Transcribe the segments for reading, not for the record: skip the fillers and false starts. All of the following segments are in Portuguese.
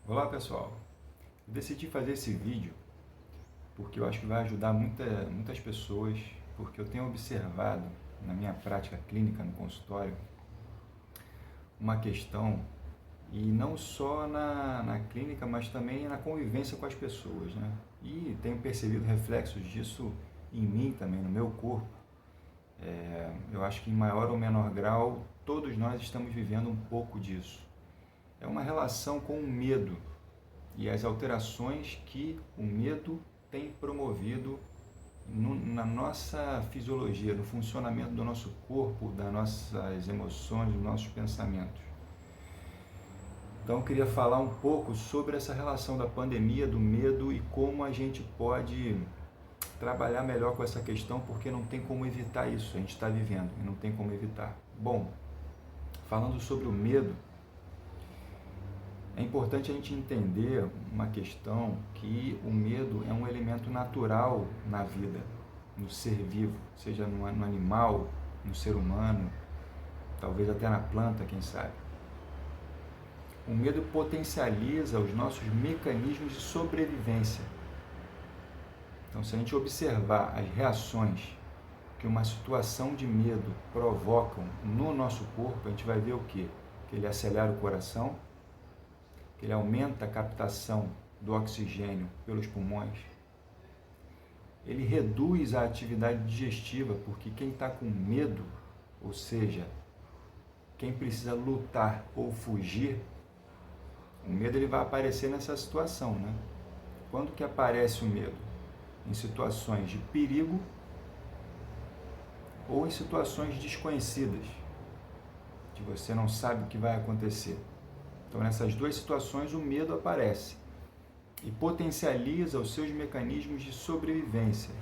Olá pessoal, eu decidi fazer esse vídeo porque eu acho que vai ajudar muitas pessoas, porque eu tenho observado na minha prática clínica no consultório uma questão, e não só na clínica, mas também na convivência com as pessoas, né? E tenho percebido reflexos disso em mim também, no meu corpo. Eu acho que em maior ou menor grau, todos nós estamos vivendo um pouco disso. É uma relação com o medo e as alterações que o medo tem promovido na nossa fisiologia, no funcionamento do nosso corpo, das nossas emoções, dos nossos pensamentos. Então eu queria falar um pouco sobre essa relação da pandemia, do medo e como a gente pode trabalhar melhor com essa questão, porque não tem como evitar isso, a gente está vivendo e não tem como evitar. Bom, falando sobre o medo, é importante a gente entender uma questão, que o medo é um elemento natural na vida, no ser vivo, seja no animal, no ser humano, talvez até na planta, quem sabe. O medo potencializa os nossos mecanismos de sobrevivência. Então, se a gente observar as reações que uma situação de medo provocam no nosso corpo, a gente vai ver o quê? Que ele acelera o coração, que ele aumenta a captação do oxigênio pelos pulmões, ele reduz a atividade digestiva, porque quem está com medo, ou seja, quem precisa lutar ou fugir, o medo ele vai aparecer nessa situação, né? Quando que aparece o medo? Em situações de perigo ou em situações desconhecidas, que você não sabe o que vai acontecer. Então, nessas duas situações, o medo aparece e potencializa os seus mecanismos de sobrevivência.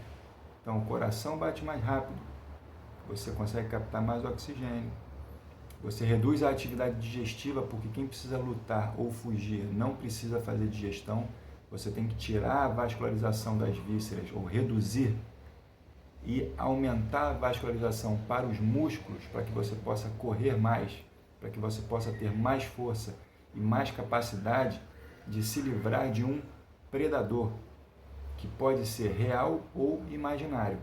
Então, o coração bate mais rápido, você consegue captar mais oxigênio, você reduz a atividade digestiva, porque quem precisa lutar ou fugir não precisa fazer digestão, você tem que tirar a vascularização das vísceras ou reduzir e aumentar a vascularização para os músculos, para que você possa correr mais, para que você possa ter mais força e mais capacidade de se livrar de um predador, que pode ser real ou imaginário.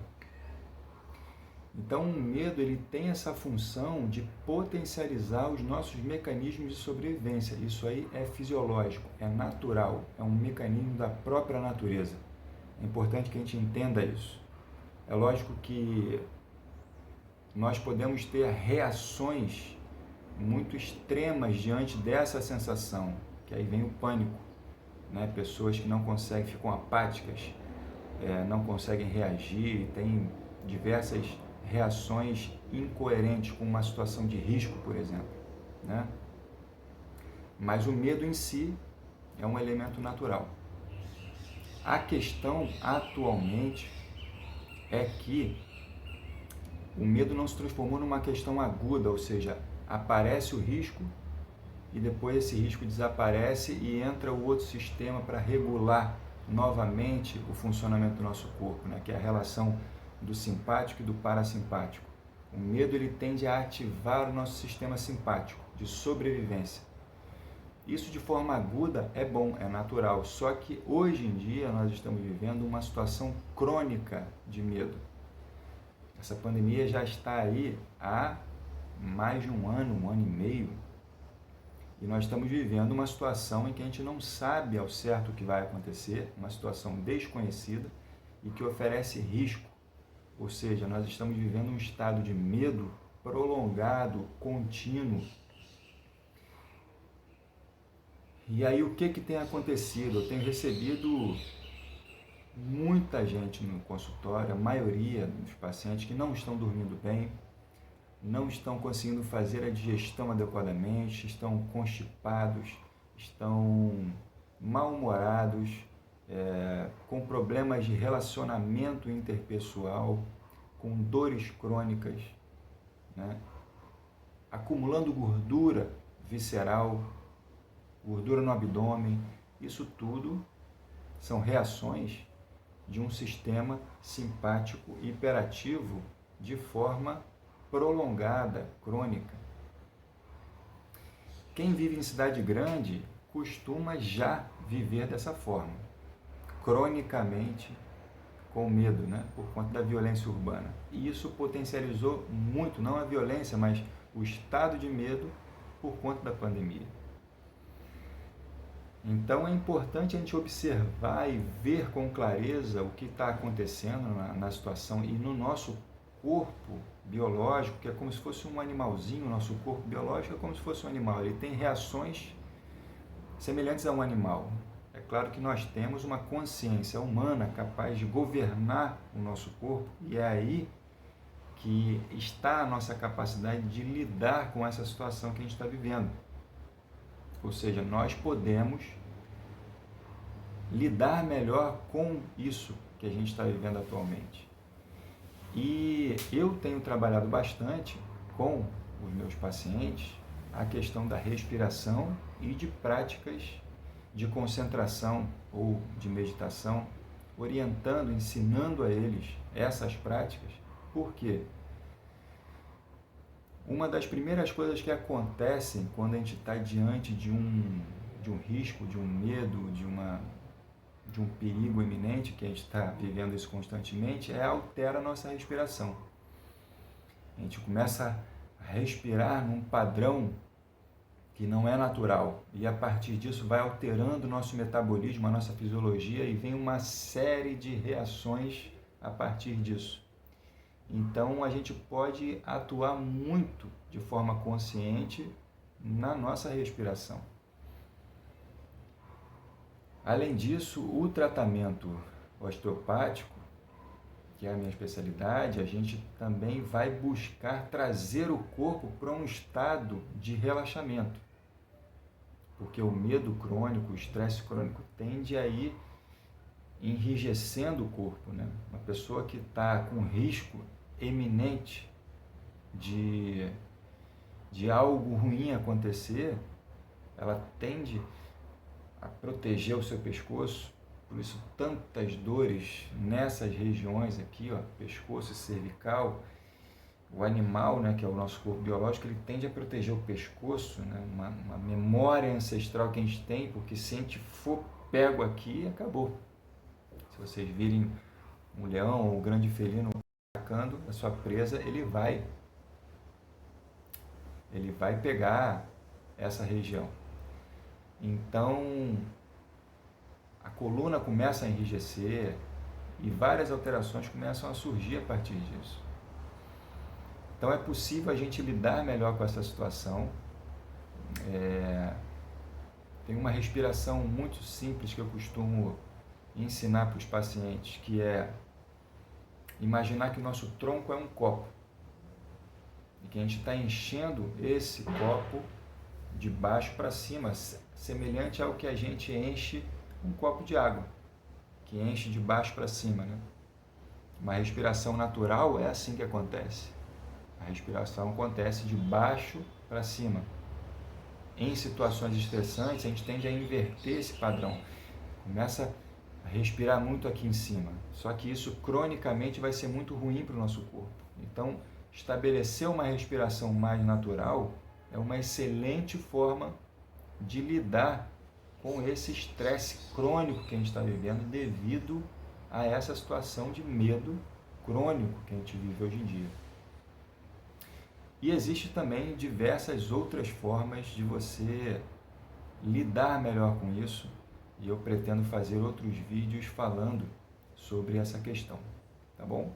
Então, o medo ele tem essa função de potencializar os nossos mecanismos de sobrevivência. Isso aí é fisiológico, é natural, é um mecanismo da própria natureza. É importante que a gente entenda isso. É lógico que nós podemos ter reações muito extremas diante dessa sensação, que aí vem o pânico, né? Pessoas que não conseguem, ficam apáticas, não conseguem reagir, têm diversas reações incoerentes com uma situação de risco, por exemplo, né? Mas o medo em si é um elemento natural. A questão atualmente é que o medo não se transformou numa questão aguda, ou seja, aparece o risco e depois esse risco desaparece e entra o outro sistema para regular novamente o funcionamento do nosso corpo, né? Que é a relação do simpático e do parasimpático. O medo ele tende a ativar o nosso sistema simpático de sobrevivência. Isso de forma aguda é bom, é natural, só que hoje em dia nós estamos vivendo uma situação crônica de medo. Essa pandemia já está aí há mais de um ano e meio, e nós estamos vivendo uma situação em que a gente não sabe ao certo o que vai acontecer, uma situação desconhecida e que oferece risco. Ou seja, nós estamos vivendo um estado de medo prolongado, contínuo. E aí o que tem acontecido? Eu tenho recebido muita gente no consultório, a maioria dos pacientes que não estão dormindo bem, não estão conseguindo fazer a digestão adequadamente, estão constipados, estão mal-humorados, com problemas de relacionamento interpessoal, com dores crônicas, né? Acumulando gordura visceral, gordura no abdômen. Isso tudo são reações de um sistema simpático hiperativo de forma prolongada, crônica. Quem vive em cidade grande costuma já viver dessa forma, cronicamente com medo, né? Por conta da violência urbana. E isso potencializou muito, não a violência, mas o estado de medo por conta da pandemia. Então é importante a gente observar e ver com clareza o que está acontecendo na situação e no nosso corpo biológico, que é como se fosse um animalzinho. O nosso corpo biológico é como se fosse um animal, ele tem reações semelhantes a um animal. É claro que nós temos uma consciência humana capaz de governar o nosso corpo, e é aí que está a nossa capacidade de lidar com essa situação que a gente está vivendo. Ou seja, nós podemos lidar melhor com isso que a gente está vivendo atualmente. E eu tenho trabalhado bastante com os meus pacientes a questão da respiração e de práticas de concentração ou de meditação, orientando, ensinando a eles essas práticas. Por quê? Uma das primeiras coisas que acontecem quando a gente está diante de um risco, de um medo, de um perigo iminente, que a gente está vivendo isso constantemente, altera a nossa respiração. A gente começa a respirar num padrão que não é natural, e a partir disso vai alterando o nosso metabolismo, a nossa fisiologia, e vem uma série de reações a partir disso. Então a gente pode atuar muito de forma consciente na nossa respiração. Além disso, o tratamento osteopático, que é a minha especialidade, a gente também vai buscar trazer o corpo para um estado de relaxamento. Porque o medo crônico, o estresse crônico tende a ir enrijecendo o corpo, né? Uma pessoa que está com risco eminente de algo ruim acontecer, ela tende a proteger o seu pescoço, por isso tantas dores nessas regiões aqui, ó, pescoço e cervical. O animal, né, que é o nosso corpo biológico, ele tende a proteger o pescoço, né, uma memória ancestral que a gente tem, porque se a gente for pego aqui, acabou. Se vocês virem um leão ou um grande felino atacando a sua presa, ele vai pegar essa região. Então, a coluna começa a enrijecer e várias alterações começam a surgir a partir disso. Então, é possível a gente lidar melhor com essa situação. Tem uma respiração muito simples que eu costumo ensinar para os pacientes, que é imaginar que o nosso tronco é um copo e que a gente está enchendo esse copo de baixo para cima, semelhante ao que a gente enche um copo de água, que enche de baixo para cima, né? Uma respiração natural é assim que acontece. A respiração acontece de baixo para cima. Em situações estressantes, a gente tende a inverter esse padrão. Começa a respirar muito aqui em cima. Só que isso cronicamente vai ser muito ruim para o nosso corpo. Então, estabelecer uma respiração mais natural é uma excelente forma de lidar com esse estresse crônico que a gente está vivendo devido a essa situação de medo crônico que a gente vive hoje em dia. E existe também diversas outras formas de você lidar melhor com isso, e eu pretendo fazer outros vídeos falando sobre essa questão, tá bom?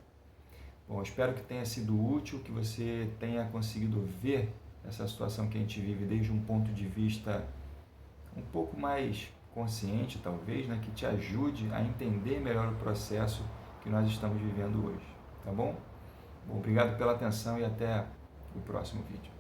Bom, espero que tenha sido útil, que você tenha conseguido ver essa situação que a gente vive desde um ponto de vista um pouco mais consciente, talvez, né, que te ajude a entender melhor o processo que nós estamos vivendo hoje, tá bom? Bom, obrigado pela atenção e até o próximo vídeo.